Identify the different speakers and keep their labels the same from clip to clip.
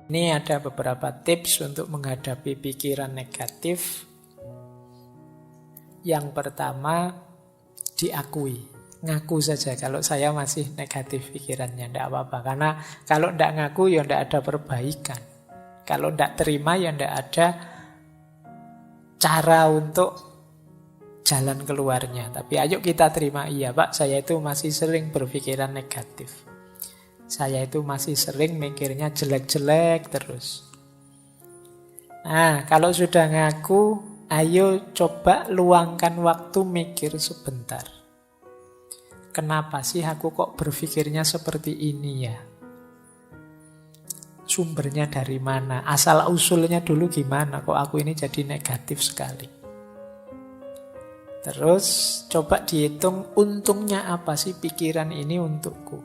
Speaker 1: Ini ada beberapa tips untuk menghadapi pikiran negatif. Yang pertama, diakui. Ngaku saja kalau saya masih negatif pikirannya, tidak apa-apa. Karena kalau tidak ngaku ya tidak ada perbaikan. Kalau tidak terima ya tidak ada cara untuk jalan keluarnya. Tapi ayo kita terima, iya Pak, saya itu masih sering berpikiran negatif. Saya itu masih sering mikirnya jelek-jelek terus. Nah, kalau sudah ngaku, ayo coba luangkan waktu mikir sebentar. Kenapa sih aku kok berpikirnya seperti ini ya? Sumbernya dari mana? Asal-usulnya dulu gimana? Kok aku ini jadi negatif sekali? Terus coba dihitung untungnya apa sih pikiran ini untukku?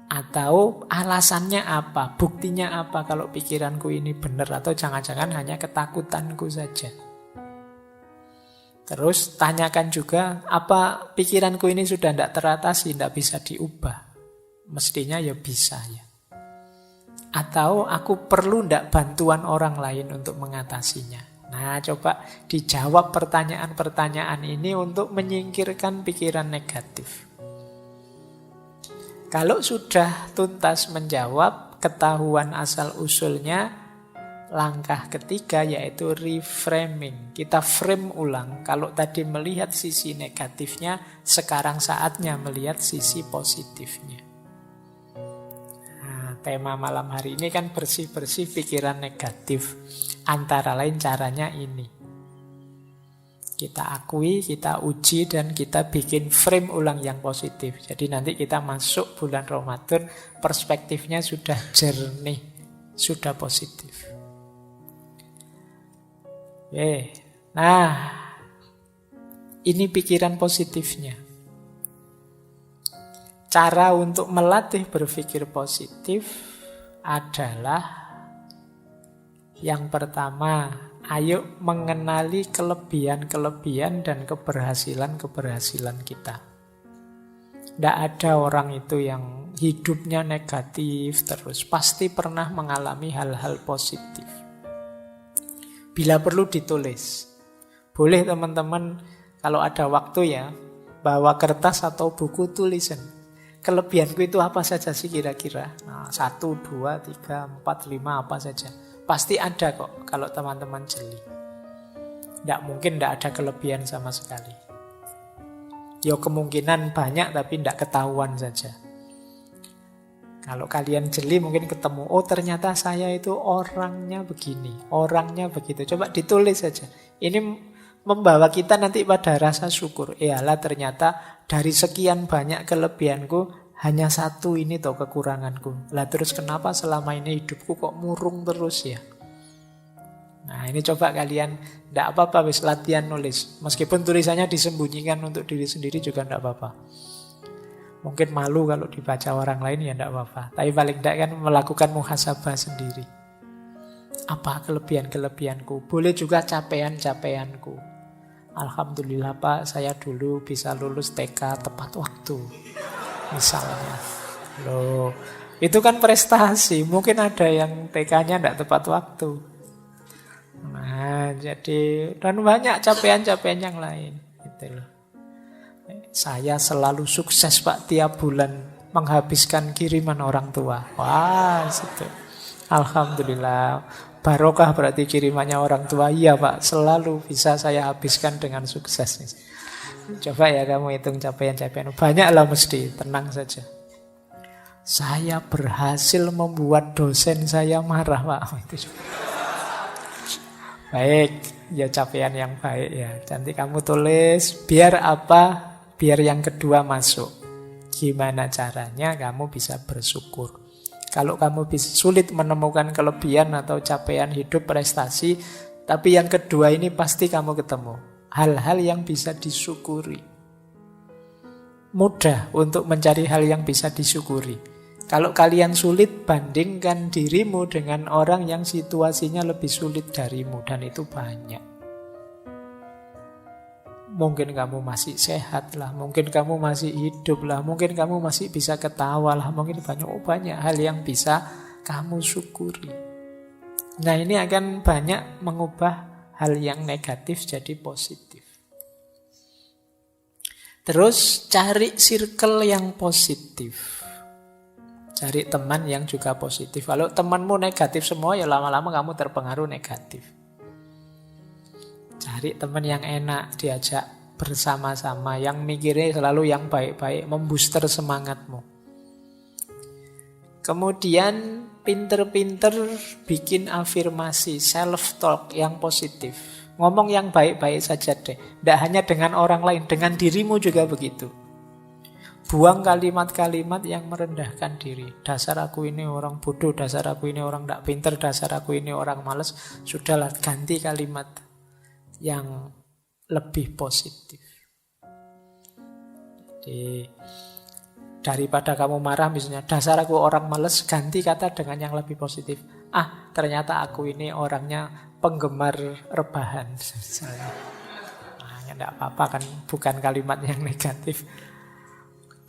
Speaker 1: Atau alasannya apa? Buktinya apa kalau pikiranku ini benar? Atau jangan-jangan hanya ketakutanku saja? Terus tanyakan juga, apa pikiranku ini sudah tidak teratasi, tidak bisa diubah? Mestinya ya bisa ya. Atau aku perlu tidak bantuan orang lain untuk mengatasinya? Nah, coba dijawab pertanyaan-pertanyaan ini untuk menyingkirkan pikiran negatif. Kalau sudah tuntas menjawab, ketahuan asal-usulnya, langkah ketiga yaitu reframing. Kita frame ulang. Kalau tadi melihat sisi negatifnya, sekarang saatnya melihat sisi positifnya. Nah, tema malam hari ini kan bersih-bersih pikiran negatif. Antara lain caranya ini. Kita akui, kita uji, dan kita bikin frame ulang yang positif. Jadi nanti kita masuk bulan Ramadan, perspektifnya sudah jernih, sudah positif. Oke, nah ini pikiran positifnya. Cara untuk melatih berpikir positif adalah yang pertama, ayo mengenali kelebihan-kelebihan dan keberhasilan-keberhasilan kita. Tidak ada orang itu yang hidupnya negatif terus, pasti pernah mengalami hal-hal positif. Bila perlu ditulis. Boleh teman-teman kalau ada waktu ya, bawa kertas atau buku tulisan. Kelebihanku itu apa saja sih kira-kira? Nah, 1, 2, 3, 4, 5 apa saja. Pasti ada kok kalau teman-teman jeli. Tidak mungkin tidak ada kelebihan sama sekali. Ya kemungkinan banyak tapi tidak ketahuan saja. Kalau kalian jeli mungkin ketemu, oh ternyata saya itu orangnya begini, orangnya begitu. Coba ditulis saja. Ini membawa kita nanti pada rasa syukur. Iyalah ternyata dari sekian banyak kelebihanku, hanya satu ini toh kekuranganku. Lah terus kenapa selama ini hidupku kok murung terus ya? Nah ini coba kalian, tidak apa-apa wis latihan nulis. Meskipun tulisannya disembunyikan untuk diri sendiri juga tidak apa-apa. Mungkin malu kalau dibaca orang lain ya tidak apa-apa. Tapi paling tidak kan melakukan muhasabah sendiri. Apa kelebihan-kelebihanku? Boleh juga capaian-capaianku. Alhamdulillah Pak, saya dulu bisa lulus TK tepat waktu. Misalnya. Loh, itu kan prestasi. Mungkin ada yang TK-nya tidak tepat waktu. Nah, jadi dan banyak capaian-capaian yang lain. Gitu loh. Saya selalu sukses Pak tiap bulan menghabiskan kiriman orang tua. Wah, situ. Alhamdulillah. Barokah berarti kirimannya orang tua. Iya Pak, selalu bisa saya habiskan dengan sukses. Coba ya kamu hitung capaian-capaian. Banyak lah mesti, tenang saja. Saya berhasil membuat dosen saya marah Pak. Itu juga. Baik, ya capaian yang baik ya. Nanti kamu tulis, biar apa? Biar yang kedua masuk. Gimana caranya kamu bisa bersyukur. Kalau kamu bisa sulit menemukan kelebihan atau capaian hidup prestasi, tapi yang kedua ini pasti kamu ketemu. Hal-hal yang bisa disyukuri. Mudah untuk mencari hal yang bisa disyukuri. Kalau kalian sulit, bandingkan dirimu dengan orang yang situasinya lebih sulit darimu. Dan itu banyak. mungkin kamu masih sehat lah, mungkin kamu masih hidup lah, mungkin kamu masih bisa ketawa lah, mungkin banyak hal yang bisa kamu syukuri. Nah, ini akan banyak mengubah hal yang negatif jadi positif. Terus cari circle yang positif. Cari teman yang juga positif. Kalau temanmu negatif semua, ya lama-lama kamu terpengaruh negatif. Cari teman yang enak, diajak bersama-sama, yang mikirnya selalu yang baik-baik, membooster semangatmu. Kemudian pinter-pinter bikin afirmasi, self-talk yang positif. Ngomong yang baik-baik saja deh. Tidak hanya dengan orang lain, dengan dirimu juga begitu. Buang kalimat-kalimat yang merendahkan diri. Dasar aku ini orang bodoh, dasar aku ini orang tidak pinter, dasar aku ini orang malas. Sudahlah, ganti kalimat yang lebih positif. Jadi, daripada kamu marah misalnya, dasar aku orang malas, ganti kata dengan yang lebih positif. Ternyata aku ini orangnya penggemar rebahan misalnya. Tidak apa-apa kan, bukan kalimat yang negatif.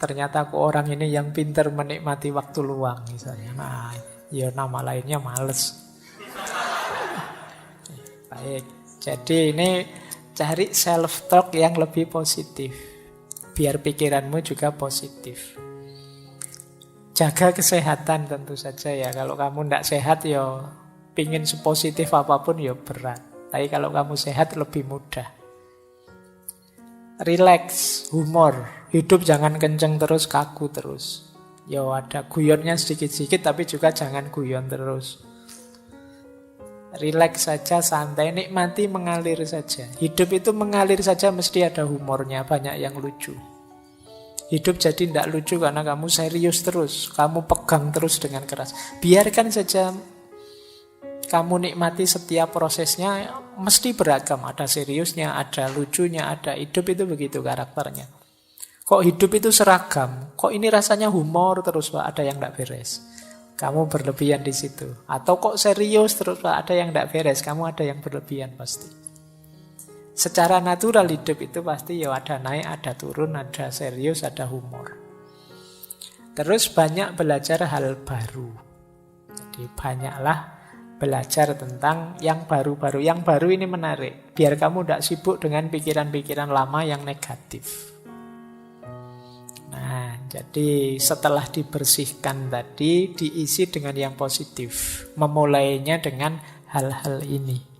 Speaker 1: Ternyata aku orang ini yang pintar menikmati waktu luang misalnya. Ya nama lainnya males. Baik, jadi ini cari self-talk yang lebih positif. Biar pikiranmu juga positif. Jaga kesehatan tentu saja ya. Kalau kamu tidak sehat ya pingin sepositif apapun ya berat. Tapi kalau kamu sehat lebih mudah. Relax, humor. Hidup jangan kenceng terus, kaku terus. Ya ada guyonnya sedikit-sedikit, tapi juga jangan guyon terus. Relax saja, santai, nikmati, mengalir saja. Hidup itu mengalir saja, mesti ada humornya, banyak yang lucu. Hidup jadi tidak lucu karena kamu serius terus, kamu pegang terus dengan keras. Biarkan saja kamu nikmati setiap prosesnya, mesti beragam. Ada seriusnya, ada lucunya, ada. Hidup itu begitu karakternya. Kok hidup itu seragam? Kok ini rasanya humor terus, Pak? Ada yang tidak beres. Kamu berlebihan di situ. Atau kok serius terus, Pak? Ada yang tidak beres. Kamu ada yang berlebihan pasti. Secara natural hidup itu pasti ya ada naik, ada turun, ada serius, ada humor. Terus banyak belajar hal baru. Jadi banyaklah belajar tentang yang baru-baru. Yang baru ini menarik. Biar kamu tidak sibuk dengan pikiran-pikiran lama yang negatif. Nah, jadi setelah dibersihkan tadi, diisi dengan yang positif. Memulainya dengan hal-hal ini.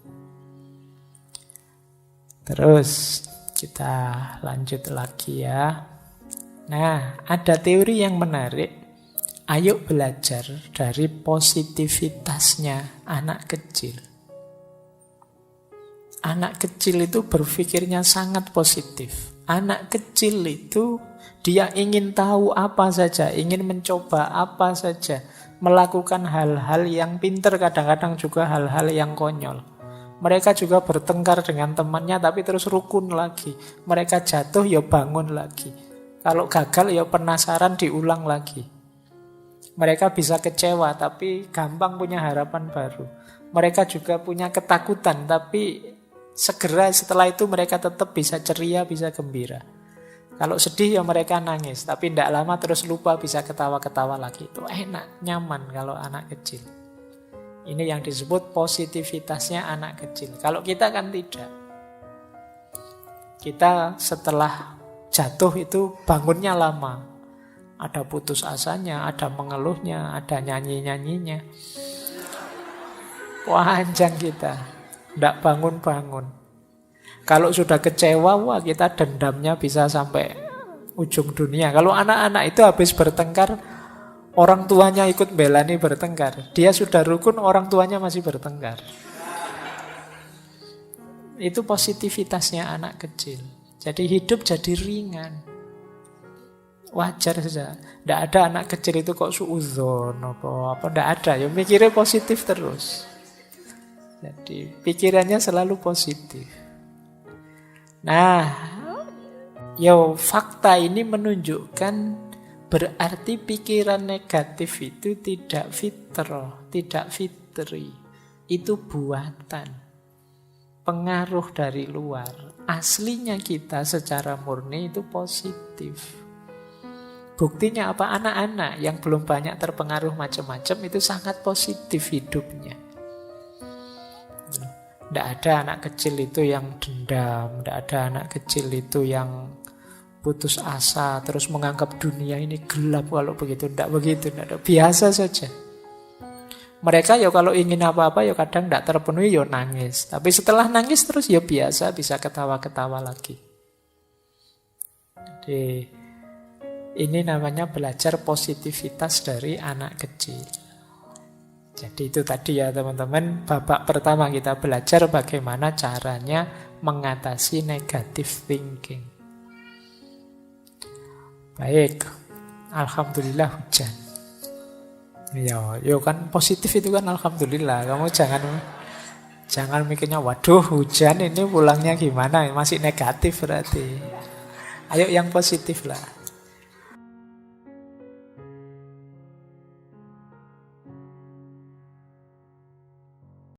Speaker 1: Terus kita lanjut lagi ya. Nah, ada teori yang menarik. Ayo belajar dari positivitasnya anak kecil. Anak kecil itu berpikirnya sangat positif. Anak kecil itu dia ingin tahu apa saja, ingin mencoba apa saja, melakukan hal-hal yang pintar, kadang-kadang juga hal-hal yang konyol. Mereka juga bertengkar dengan temannya tapi terus rukun lagi. Mereka jatuh ya bangun lagi. Kalau gagal ya penasaran diulang lagi. Mereka bisa kecewa tapi gampang punya harapan baru. Mereka juga punya ketakutan tapi segera setelah itu mereka tetap bisa ceria, bisa gembira. Kalau sedih ya mereka nangis, tapi tidak lama terus lupa, bisa ketawa-ketawa lagi. Itu enak, nyaman kalau anak kecil. Ini yang disebut positivitasnya anak kecil. Kalau kita kan tidak. Kita setelah jatuh itu bangunnya lama. Ada putus asanya, ada mengeluhnya, ada nyanyi-nyanyinya. Panjang kita. Tidak bangun-bangun. Kalau sudah kecewa, wah kita dendamnya bisa sampai ujung dunia. Kalau anak-anak itu habis bertengkar, orang tuanya ikut belani bertengkar. Dia sudah rukun, orang tuanya masih bertengkar. Itu positivitasnya anak kecil. Jadi hidup jadi ringan. Wajar saja. Tidak ada anak kecil itu kok suudzon apa. Tidak ada. Ya mikirnya positif terus. Jadi pikirannya selalu positif. Nah, fakta ini menunjukkan berarti pikiran negatif itu tidak fitrah, tidak fitri. Itu buatan. Pengaruh dari luar. aslinya kita secara murni itu positif. Buktinya apa? Anak-anak yang belum banyak terpengaruh macam-macam itu sangat positif hidupnya. Tidak ada anak kecil itu yang dendam, tidak ada anak kecil itu yang putus asa, terus menganggap dunia ini gelap kalau begitu. Tidak begitu, tidak ada. Biasa saja. Mereka ya kalau ingin apa-apa ya kadang tidak terpenuhi ya nangis. Tapi setelah nangis terus ya biasa, bisa ketawa-ketawa lagi. Jadi ini namanya belajar positivitas dari anak kecil. Jadi itu tadi ya teman-teman, babak pertama kita belajar bagaimana caranya mengatasi negative thinking. Baik, alhamdulillah hujan. Ya kan positif itu kan alhamdulillah. Kamu jangan mikirnya waduh hujan ini pulangnya gimana, masih negatif berarti. Ayo yang positif lah.